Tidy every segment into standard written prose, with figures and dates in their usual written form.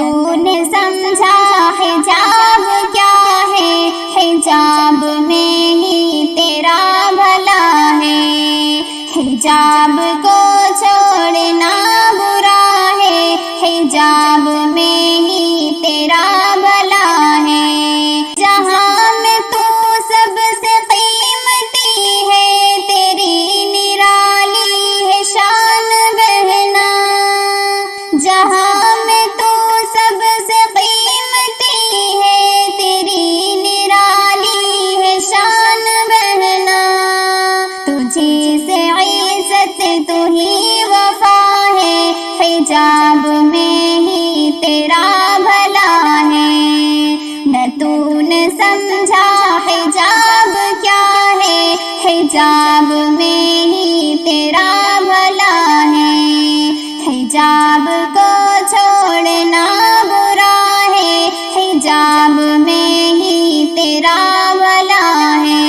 تو نے سمجھا حجاب کیا ہے، حجاب میں ہی تیرا بھلا ہے، حجاب کو چھوڑنا برا ہے، حجاب میں ہی تیرا بھلا ہے۔ جہاں میں تو سب سے قیمتی ہے، تیری نرالی ہے شان بہنا، جہاں میں تو سب سے قیمتی ہے، تیری نرالی ہے شان بہنا، تجھے سے عزت تو ہی وفا ہے، حجاب میں ہی تیرا بھلا ہے۔ نہ تو نے سمجھا حجاب کیا ہے، حجاب میں ہی تیرا بھلا ہے، حجاب کو چھوڑنا برا ہے، حجاب میں ہی تیرا بھلا ہے۔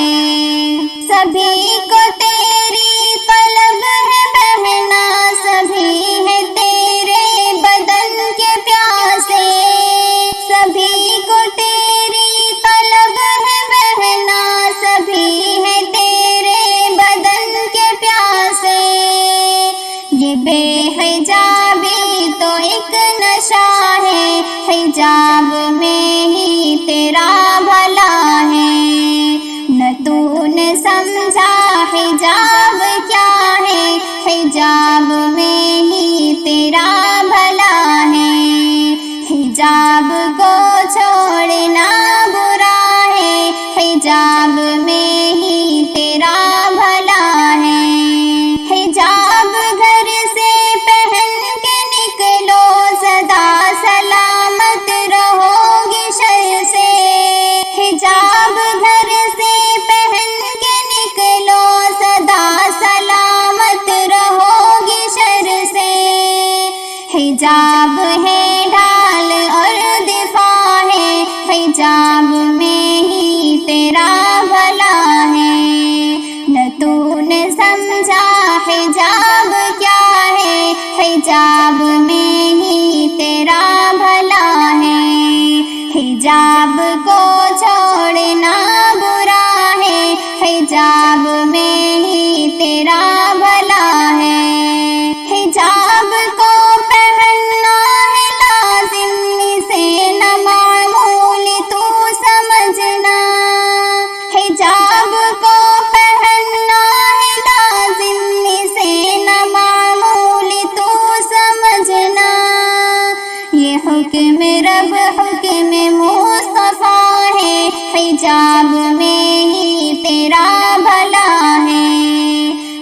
سبھی کو تیری طلب ہے بہنا، سبھی ہے تیرے بدن کے پیاسے، سبھی کو تیری طلب ہے بہنا، سبھی ہے تیرے بدن کے پیاسے، یہ بے حجابی تو ایک نشہ ہے، حجاب میں ہی تیرا بھلا ہے۔ نہ تو نے سمجھا حجاب کیا ہے، حجاب میں ہی تیرا بھلا ہے، حجاب کو چھوڑنا برا ہے، حجاب میں ہی تیرا بھلا ہے۔ حجاب گھر سے پہن کے نکلو، سدا سلامت رہو گی شر سے، حجاب گھر سے پہن کے نکلو، سدا سلامت رہو گی شر سے، حجاب ہے ڈھال اور دفاع ہے، حجاب میں ہی تیرا بھلا ہے۔ نہ تو نے سمجھا حجاب کیا ہے، حجاب میں ہی تیرا بھلا ہے، حجاب کو چھوڑنا برا ہے، حجاب میں ہی تیرا بھلا ہے۔ حجاب کو پہننا ہے لازم، اسے نہ معمول تو سمجھنا، حجاب کو پہننا ہے لازم، اسے نہ معمول تو سمجھنا، یہ حکم رب حکم مصطفیٰ ہے، حجاب میں ہی تیرا بھلا ہے۔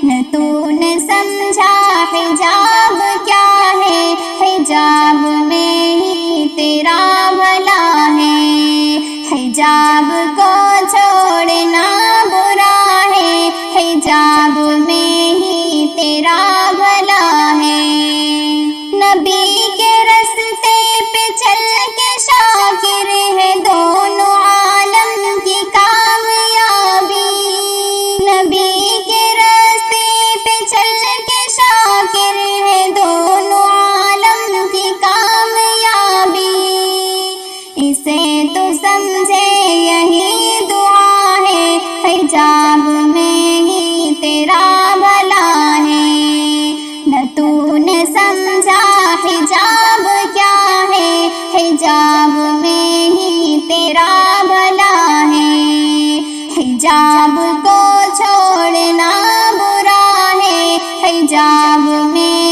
نہ تو نے سمجھا حجاب کیا ہے، حجاب میں ہی تیرا بھلا ہے، حجاب کو چھوڑنا برا ہے، حجاب میں ہی تیرا بھلا ہے۔ نبی کے راستے پہ چل کے شاکر ہے دونوں عالم کی کامیابی، نبی کے راستے پہ چل کے شاکر ہے دونوں عالم کی کامیابی، اسے تو سمجھے یہی دعا ہے، حجاب میں ہی تیرا بھلا ہے۔ نہ تو نے سمجھا حجاب کیا ہے، حجاب میں ہی تیرا بھلا ہے، حجاب کو چھوڑنا برا ہے، حجاب میں